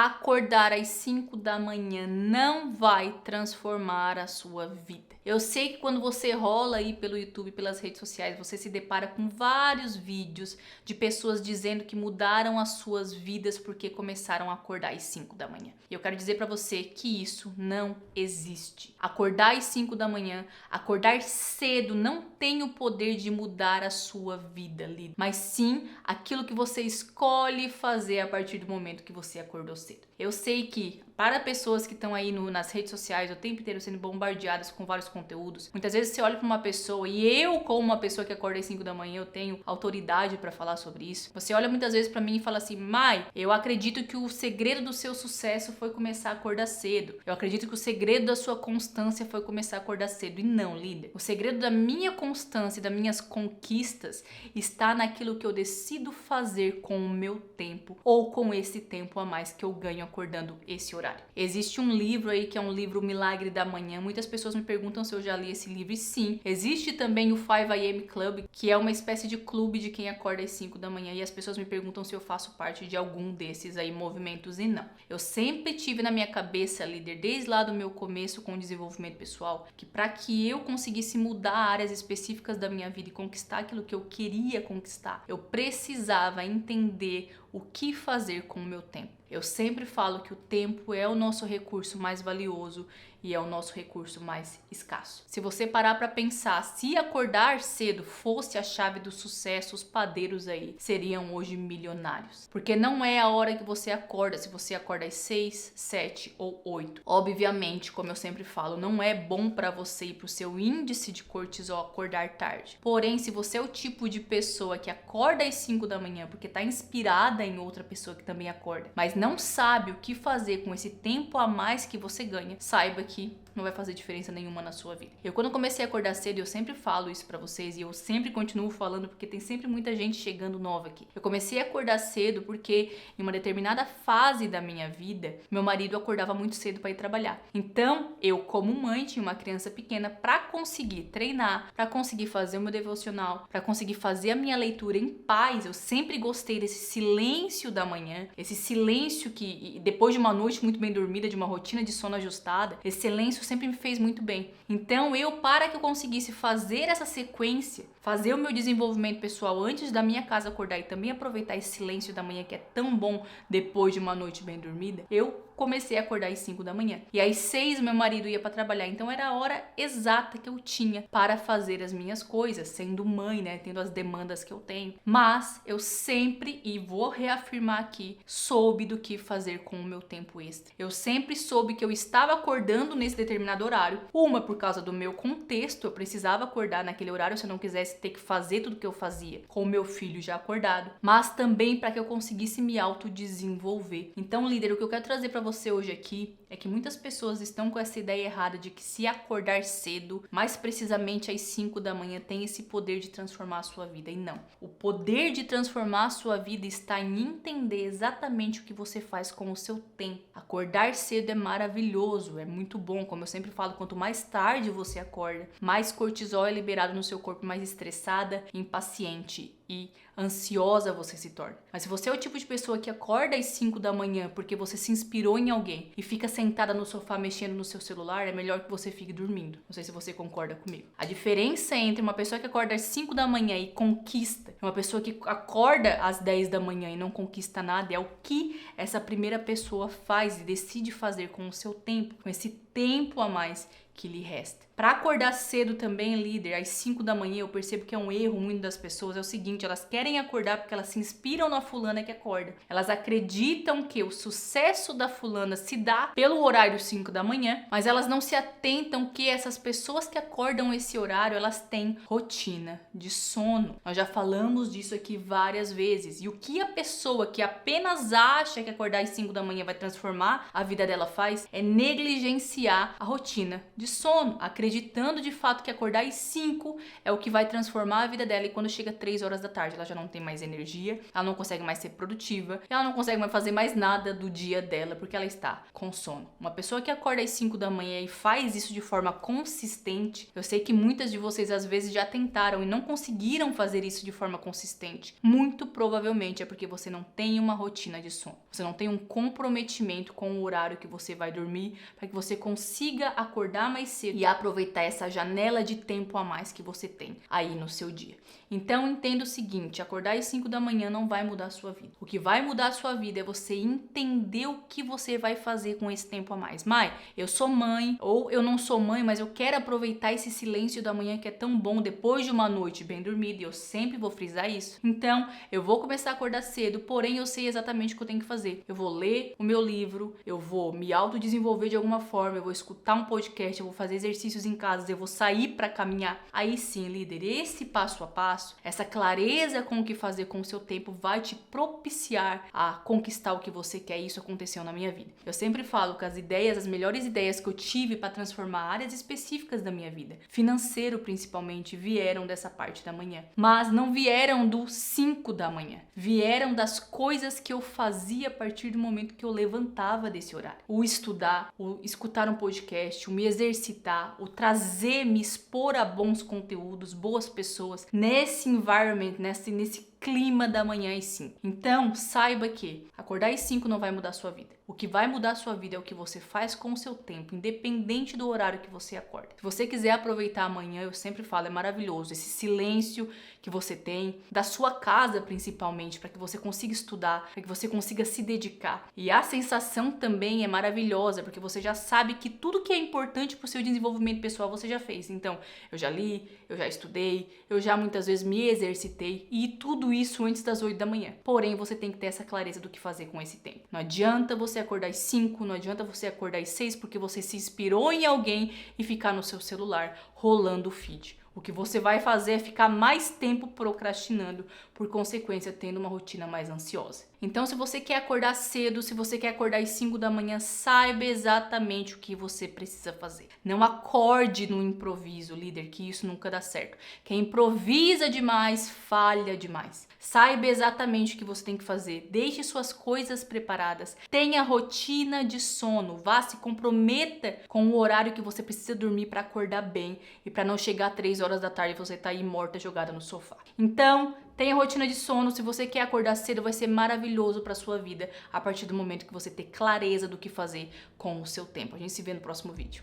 acordar às 5 da manhã não vai transformar a sua vida. Eu sei que quando você rola aí pelo YouTube, pelas redes sociais, você se depara com vários vídeos de pessoas dizendo que mudaram as suas vidas porque começaram a acordar às 5 da manhã. E eu quero dizer pra você que isso não existe. Acordar às 5 da manhã, acordar cedo não tem o poder de mudar a sua vida, líder, mas sim aquilo que você escolhe fazer a partir do momento que você acordou cedo. Eu sei que para pessoas que estão aí nas redes sociais o tempo inteiro sendo bombardeadas com vários conteúdos, muitas vezes você olha para uma pessoa, e eu como uma pessoa que acorda às 5 da manhã, eu tenho autoridade para falar sobre isso. Você olha muitas vezes para mim e fala assim: Mai, eu acredito que o segredo do seu sucesso foi começar a acordar cedo. Eu acredito que o segredo da sua constância foi começar a acordar cedo. E não, líder. O segredo da minha constância e das minhas conquistas está naquilo que eu decido fazer com o meu tempo ou com esse tempo a mais que eu ganho acordando esse horário. Existe um livro aí que é um livro Milagre da Manhã. Muitas pessoas me perguntam se eu já li esse livro e sim. Existe também o 5 AM Club, que é uma espécie de clube de quem acorda às 5 da manhã, e as pessoas me perguntam se eu faço parte de algum desses aí movimentos, e não. Eu sempre tive na minha cabeça, líder, desde lá do meu começo com o desenvolvimento pessoal, que para que eu conseguisse mudar áreas específicas da minha vida e conquistar aquilo que eu queria conquistar, eu precisava entender o que fazer com o meu tempo. Eu sempre falo que o tempo é o nosso recurso mais valioso e é o nosso recurso mais escasso. Se você parar para pensar, se acordar cedo fosse a chave do sucesso, os padeiros aí seriam hoje milionários. Porque não é a hora que você acorda, se você acorda às 6, 7 ou 8. Obviamente, como eu sempre falo, não é bom para você e para o seu índice de cortisol acordar tarde. Porém, se você é o tipo de pessoa que acorda às 5 da manhã porque está inspirada em outra pessoa que também acorda, mas não sabe o que fazer com esse tempo a mais que você ganha, saiba que não vai fazer diferença nenhuma na sua vida. Eu quando comecei a acordar cedo, eu sempre falo isso pra vocês e eu sempre continuo falando porque tem sempre muita gente chegando nova aqui. Eu comecei a acordar cedo porque em uma determinada fase da minha vida, meu marido acordava muito cedo para ir trabalhar. Então, eu como mãe tinha uma criança pequena, para conseguir treinar, para conseguir fazer o meu devocional, para conseguir fazer a minha leitura em paz. Eu sempre gostei desse silêncio da manhã, esse silêncio que depois de uma noite muito bem dormida, de uma rotina de sono ajustada, esse silêncio sempre me fez muito bem. Então para que eu conseguisse fazer essa sequência, fazer o meu desenvolvimento pessoal antes da minha casa acordar e também aproveitar esse silêncio da manhã que é tão bom depois de uma noite bem dormida, eu comecei a acordar às 5 da manhã. E às 6 meu marido ia para trabalhar, então era a hora exata que eu tinha para fazer as minhas coisas, sendo mãe, né, tendo as demandas que eu tenho. Mas eu sempre, e vou reafirmar aqui, soube do que fazer com o meu tempo extra. Eu sempre soube que eu estava acordando nesse determinado horário, uma por causa do meu contexto, eu precisava acordar naquele horário se eu não quisesse ter que fazer tudo que eu fazia com o meu filho já acordado, mas também para que eu conseguisse me autodesenvolver. Então, líder, o que eu quero trazer para você hoje aqui é que muitas pessoas estão com essa ideia errada de que se acordar cedo, mais precisamente às 5 da manhã, tem esse poder de transformar a sua vida. E não. O poder de transformar a sua vida está em entender exatamente o que você faz com o seu tempo. Acordar cedo é maravilhoso, é muito bom. Como eu sempre falo, quanto mais tarde você acorda, mais cortisol é liberado no seu corpo, mais estressada, impaciente e ansiosa você se torna. Mas se você é o tipo de pessoa que acorda às 5 da manhã porque você se inspirou em alguém e fica sentada no sofá mexendo no seu celular, é melhor que você fique dormindo. Não sei se você concorda comigo. A diferença entre uma pessoa que acorda às 5 da manhã e conquista, e uma pessoa que acorda às 10 da manhã e não conquista nada, é o que essa primeira pessoa faz e decide fazer com o seu tempo, com esse tempo a mais que lhe resta. Para acordar cedo também, líder, às 5 da manhã, eu percebo que é um erro muito das pessoas, é o seguinte, elas querem acordar porque elas se inspiram na fulana que acorda. Elas acreditam que o sucesso da fulana se dá pelo horário 5 da manhã, mas elas não se atentam que essas pessoas que acordam esse horário, elas têm rotina de sono. Nós já falamos disso aqui várias vezes. E o que a pessoa que apenas acha que acordar às 5 da manhã vai transformar a vida dela faz é negligenciar iniciar a rotina de sono, acreditando de fato que acordar às 5 é o que vai transformar a vida dela, e quando chega 3 horas da tarde ela já não tem mais energia, ela não consegue mais ser produtiva, ela não consegue mais fazer mais nada do dia dela porque ela está com sono. Uma pessoa que acorda às 5 da manhã e faz isso de forma consistente, eu sei que muitas de vocês às vezes já tentaram e não conseguiram fazer isso de forma consistente. Muito provavelmente é porque você não tem uma rotina de sono. Você não tem um comprometimento com o horário que você vai dormir para que você consiga acordar mais cedo e aproveitar essa janela de tempo a mais que você tem aí no seu dia. Então entenda o seguinte, acordar às 5 da manhã não vai mudar a sua vida. O que vai mudar a sua vida é você entender o que você vai fazer com esse tempo a mais. Mai, eu sou mãe, ou eu não sou mãe, mas eu quero aproveitar esse silêncio da manhã que é tão bom depois de uma noite bem dormida, e eu sempre vou frisar isso. Então, eu vou começar a acordar cedo, porém eu sei exatamente o que eu tenho que fazer. Eu vou ler o meu livro, eu vou me autodesenvolver de alguma forma, eu vou escutar um podcast, eu vou fazer exercícios em casa, eu vou sair para caminhar. Aí sim, líder, esse passo a passo, essa clareza com o que fazer com o seu tempo vai te propiciar a conquistar o que você quer, e isso aconteceu na minha vida. Eu sempre falo que as melhores ideias que eu tive para transformar áreas específicas da minha vida, financeiro principalmente, vieram dessa parte da manhã. Mas não vieram do 5 da manhã. Vieram das coisas que eu fazia a partir do momento que eu levantava desse horário. O estudar, o escutar um podcast, o me exercitar, o me expor a bons conteúdos, boas pessoas, nesse environment, nesse clima da manhã às 5. Então, saiba que acordar às 5 não vai mudar a sua vida. O que vai mudar a sua vida é o que você faz com o seu tempo, independente do horário que você acorda. Se você quiser aproveitar amanhã, eu sempre falo, é maravilhoso esse silêncio que você tem, da sua casa principalmente, para que você consiga estudar, para que você consiga se dedicar. E a sensação também é maravilhosa, porque você já sabe que tudo que é importante para o seu desenvolvimento pessoal você já fez. Então, eu já li, eu já estudei, eu já muitas vezes me exercitei, e tudo isso antes das 8 da manhã. Porém, você tem que ter essa clareza do que fazer com esse tempo. Não adianta você acordar às 5, não adianta você acordar às 6 porque você se inspirou em alguém e ficar no seu celular rolando o feed. O que você vai fazer é ficar mais tempo procrastinando, por consequência, tendo uma rotina mais ansiosa. Então, se você quer acordar cedo, se você quer acordar às 5 da manhã, saiba exatamente o que você precisa fazer. Não acorde no improviso, líder, que isso nunca dá certo. Quem improvisa demais, falha demais. Saiba exatamente o que você tem que fazer. Deixe suas coisas preparadas. Tenha rotina de sono. Vá, se comprometa com o horário que você precisa dormir para acordar bem e para não chegar 3 horas da tarde e você tá aí morta, jogada no sofá. Então, tenha rotina de sono. Se você quer acordar cedo, vai ser maravilhoso para sua vida a partir do momento que você ter clareza do que fazer com o seu tempo. A gente se vê no próximo vídeo.